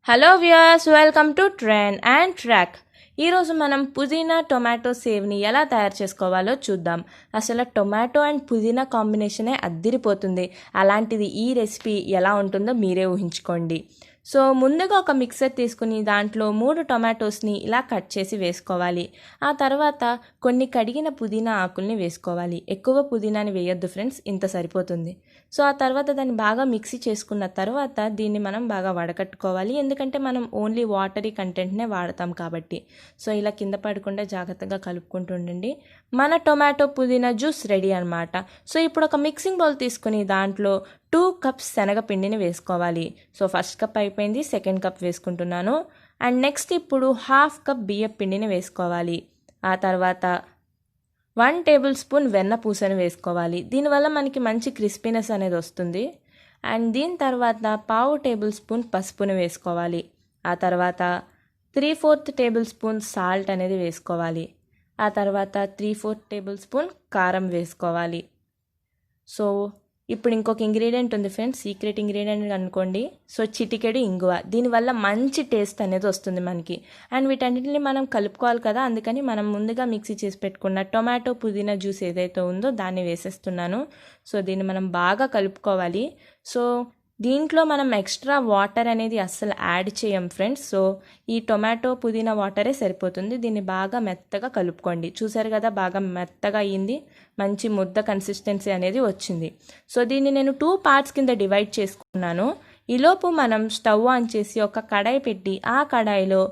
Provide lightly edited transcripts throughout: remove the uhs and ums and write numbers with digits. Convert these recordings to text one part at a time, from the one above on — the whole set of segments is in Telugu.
Hello viewers, welcome to trend and track. ఈరోజు మనం పుదీనా టొమాటో సేవ్ని ఎలా తయారు చేసుకోవాలో చూద్దాం. అసలు టొమాటో అండ్ పుదీనా కాంబినేషనే అద్దిరిపోతుంది. అలాంటిది ఈ రెసిపీ ఎలా ఉంటుందో మీరే ఊహించుకోండి. సో ముందుగా ఒక మిక్సర్ తీసుకుని దాంట్లో 3 టొమాటోస్ని ఇలా కట్ చేసి వేసుకోవాలి. ఆ తర్వాత కొన్ని కడిగిన పుదీనా ఆకుల్ని వేసుకోవాలి. ఎక్కువ పుదీనాని వేయొద్దు ఫ్రెండ్స్, ఇంత సరిపోతుంది. సో ఆ తర్వాత దాన్ని బాగా మిక్సీ చేసుకున్న తర్వాత దీన్ని మనం బాగా వడకట్టుకోవాలి. ఎందుకంటే మనం ఓన్లీ వాటరీ కంటెంట్నే వాడతాం కాబట్టి. సో ఇలా కింద పడకుండా జాగ్రత్తగా కలుపుకుంటూ ఉండండి. మన టొమాటో పుదీనా జ్యూస్ రెడీ అనమాట. సో ఇప్పుడు ఒక మిక్సింగ్ బౌల్ తీసుకుని దాంట్లో 2 కప్స్ శనగపిండిని వేసుకోవాలి. సో ఫస్ట్ కప్ అయిపోయింది, సెకండ్ కప్ వేసుకుంటున్నాను. అండ్ నెక్స్ట్ ఇప్పుడు 1/2 కప్ బియ్యం పిండిని వేసుకోవాలి. ఆ తర్వాత 1 టేబుల్ స్పూన్ వెన్న పూసను వేసుకోవాలి. దీనివల్ల మనకి మంచి క్రిస్పీనెస్ అనేది వస్తుంది. అండ్ దీని తర్వాత 1/2 టేబుల్ స్పూన్ పసుపుని వేసుకోవాలి. ఆ తర్వాత 3/4 టేబుల్ స్పూన్ సాల్ట్ అనేది వేసుకోవాలి. ఆ తర్వాత 3/4 టేబుల్ స్పూన్ కారం వేసుకోవాలి. సో ఇప్పుడు ఇంకొక ఇంగ్రీడియంట్ ఉంది ఫ్రెండ్స్, సీక్రెట్ ఇంగ్రీడియంట్ అనుకోండి. సో చిటికెడు ఇంగువ, దీనివల్ల మంచి టేస్ట్ అనేది వస్తుంది మనకి. అండ్ వీటన్నిటిని మనం కలుపుకోవాలి కదా, అందుకని మనం ముందుగా మిక్సీ చేసి పెట్టుకున్న టొమాటో పుదీనా జ్యూస్ ఏదైతే ఉందో దాన్ని వేసేస్తున్నాను. సో దీన్ని మనం బాగా కలుపుకోవాలి. సో దీంట్లో మనం ఎక్స్ట్రా వాటర్ అనేది అస్సలు యాడ్ చేయం ఫ్రెండ్స్. సో ఈ టొమాటో పుదీనా వాటరే సరిపోతుంది. దీన్ని బాగా మెత్తగా కలుపుకోండి. చూసారు కదా, బాగా మెత్తగా అయ్యింది, మంచి ముద్ద కన్సిస్టెన్సీ అనేది వచ్చింది. సో దీన్ని నేను 2 పార్ట్స్ కింద డివైడ్ చేసుకున్నాను. ఈలోపు మనం స్టవ్ ఆన్ చేసి ఒక కడాయి పెట్టి ఆ కడాయిలో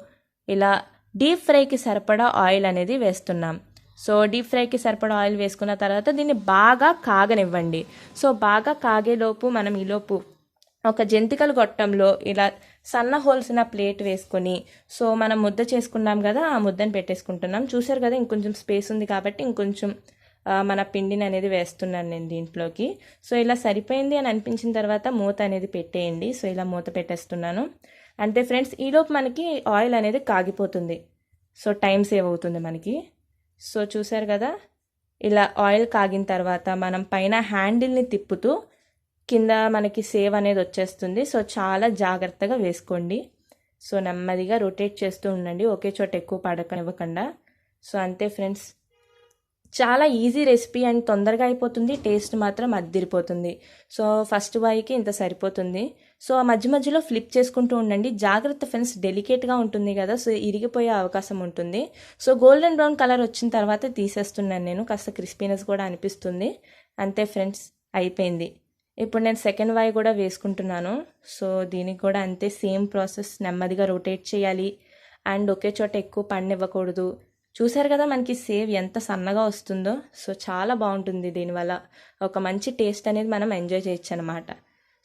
ఇలా డీప్ ఫ్రైకి సరిపడా ఆయిల్ అనేది వేస్తున్నాం. సో డీప్ ఫ్రైకి సరిపడా ఆయిల్ వేసుకున్న తర్వాత దీన్ని బాగా కాగనివ్వండి. సో బాగా కాగేలోపు మనం ఈలోపు ఒక జంతికల గొట్టంలో ఇలా సన్న హోల్సిన ప్లేట్ వేసుకొని, సో మనం ముద్ద చేసుకున్నాం కదా, ఆ ముద్దను పెట్టేసుకుంటున్నాం. చూసారు కదా, ఇంకొంచెం స్పేస్ ఉంది కాబట్టి ఇంకొంచెం మన పిండిని అనేది వేస్తున్నాను నేను దీంట్లోకి. సో ఇలా సరిపోయింది అని అనిపించిన తర్వాత మూత అనేది పెట్టేయండి. సో ఇలా మూత పెట్టేస్తున్నాను. అంతే ఫ్రెండ్స్, ఈలోపు మనకి ఆయిల్ అనేది కాగిపోతుంది. సో టైం సేవ్ అవుతుంది మనకి. సో చూసారు కదా, ఇలా ఆయిల్ కాగిన తర్వాత మనం పైన హ్యాండిల్ని తిప్పుతూ కింద మనకి సేవ్ అనేది వచ్చేస్తుంది. సో చాలా జాగ్రత్తగా వేసుకోండి. సో నెమ్మదిగా రొటేట్ చేస్తూ ఉండండి, ఒకే చోట ఎక్కువ పడకనివ్వకుండా. సో అంతే ఫ్రెండ్స్, చాలా ఈజీ రెసిపీ అండ్ తొందరగా అయిపోతుంది, టేస్ట్ మాత్రం అద్దిరిపోతుంది. సో ఫస్ట్ బాయ్కి ఇంత సరిపోతుంది. సో మధ్య మధ్యలో ఫ్లిప్ చేసుకుంటూ ఉండండి, జాగ్రత్త ఫ్రెండ్స్, డెలికేట్గా ఉంటుంది కదా, సో ఇరిగిపోయే అవకాశం ఉంటుంది. సో గోల్డెన్ బ్రౌన్ కలర్ వచ్చిన తర్వాత తీసేస్తున్నాను నేను, కాస్త క్రిస్పీనెస్ కూడా అనిపిస్తుంది. అంతే ఫ్రెండ్స్, అయిపోయింది. ఇప్పుడు నేను సెకండ్ వాయి కూడా వేసుకుంటున్నాను. సో దీనికి కూడా అంతే, సేమ్ ప్రాసెస్, నెమ్మదిగా రొటేట్ చేయాలి అండ్ ఒకే చోట ఎక్కువ పడనివ్వకూడదు. చూసారు కదా మనకి సేవ్ ఎంత సన్నగా వస్తుందో. సో చాలా బాగుంటుంది, దీనివల్ల ఒక మంచి టేస్ట్ అనేది మనం ఎంజాయ్ చేయొచ్చు అనమాట.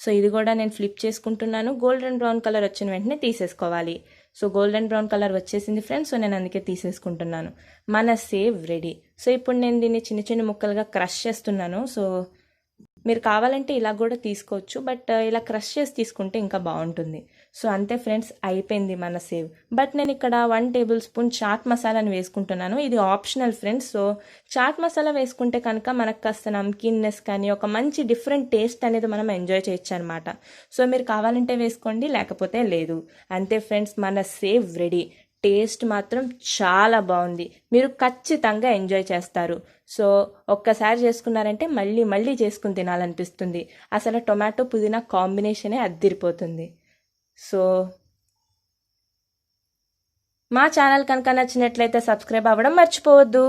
సో ఇది కూడా నేను ఫ్లిప్ చేసుకుంటున్నాను. గోల్డెన్ బ్రౌన్ కలర్ వచ్చిన వెంటనే తీసేసుకోవాలి. సో గోల్డెన్ బ్రౌన్ కలర్ వచ్చేసింది ఫ్రెండ్స్, సో నేను అందుకే తీసేసుకుంటున్నాను. మన సేవ్ రెడీ. సో ఇప్పుడు నేను దీన్ని చిన్న చిన్న ముక్కలుగా క్రష్ చేస్తున్నాను. సో మీరు కావాలంటే ఇలా కూడా తీసుకోవచ్చు, బట్ ఇలా క్రష్ చేసి తీసుకుంటే ఇంకా బాగుంటుంది. సో అంతే ఫ్రెండ్స్, అయిపోయింది మన సేవ్. బట్ నేను ఇక్కడ 1 టేబుల్ స్పూన్ చాట్ మసాలాని వేసుకుంటున్నాను. ఇది optional friends. So chaat masala వేసుకుంటే కనుక మనకు కాస్త నమ్కీన్నెస్ కానీ ఒక మంచి డిఫరెంట్ టేస్ట్ అనేది మనం ఎంజాయ్ చేయొచ్చు అనమాట. సో మీరు కావాలంటే వేసుకోండి, లేకపోతే లేదు. అంతే ఫ్రెండ్స్, మన సేవ్ రెడీ. టేస్ట్ మాత్రం చాలా బాగుంది, మీరు ఖచ్చితంగా ఎంజాయ్ చేస్తారు. సో ఒక్కసారి చేసుకున్నారంటే మళ్ళీ మళ్ళీ చేసుకుని తినాలనిపిస్తుంది. అసలు టొమాటో పుదీనా కాంబినేషనే అద్దిరిపోతుంది. సో మా ఛానల్ కనుక నచ్చినట్లయితే సబ్స్క్రైబ్ అవ్వడం మర్చిపోవద్దు.